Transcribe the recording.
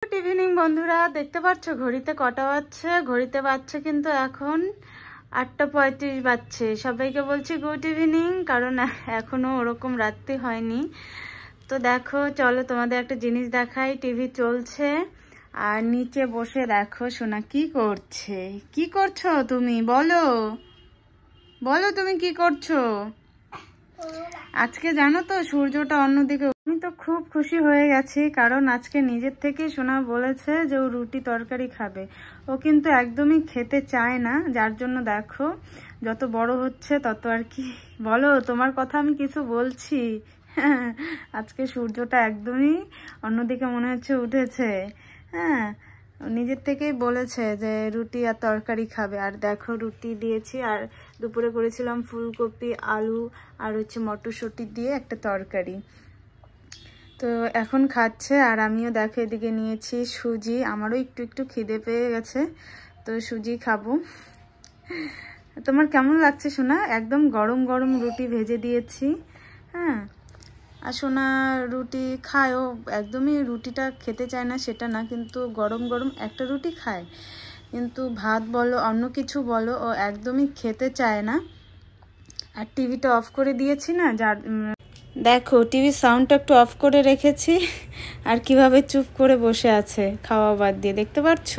Good evening বন্ধুরা, দেখতে পাচ্ছ ঘড়িতে কটা বাজছে? ঘড়িতে বাজছে কিন্তু এখন 8:35 বাজছে। সবাইকে বলছি গুড ইভিনিং, কারণ এখনো ওরকম রাত্রি হয়নি। তো দেখো, চলো তোমাদের একটা জিনিস দেখাই। টিভি চলছে আর নিচে বসে দেখো সোনা কি করছে। কি করছো তুমি? বলো বলো, তুমি কি করছো? আজকে জানো তো সূর্যটা অন্যদিকে। আমি তো খুব খুশি হয়ে গেছি, কারণ আজকে নিজের থেকেই সোনা বলেছে যে ও রুটি তরকারি খাবে। ও কিন্তু একদমই খেতে চায় না, যার জন্য দেখো যত বড় হচ্ছে তত আর কি। বলো, তোমার কথা আমি কিছু বলছি? আজকে সূর্যটা একদমই অন্যদিকে মনে হচ্ছে উঠেছে। হ্যাঁ, নিজের থেকেই বলেছে যে রুটি আর তরকারি খাবে। আর দেখো রুটি দিয়েছি, আর দুপুরে করেছিলাম ফুলকপি আলু আর হচ্ছে মটরশুঁটি দিয়ে একটা তরকারি। তো এখন খাচ্ছে, আর আমিও দেখো এদিকে নিয়েছি সুজি। আমারও একটু একটু খিদে পেয়ে গেছে, তো সুজি খাবো। তোমার কেমন লাগছে সোনা? একদম গরম গরম রুটি ভেজে দিয়েছি। হ্যাঁ, আর সোনা রুটি খায়, ও একদমই রুটিটা খেতে চায় না সেটা না, কিন্তু গরম গরম একটা রুটি খায়, কিন্তু ভাত বলো অন্য কিছু বলো ও একদমই খেতে চায় না। আর টিভিটা অফ করে দিয়েছি না, যার দেখো টিভির সাউন্ডটা একটু অফ করে রেখেছি, আর কিভাবে চুপ করে বসে আছে খাওয়া বাদ দিয়ে, দেখতে পাচ্ছ?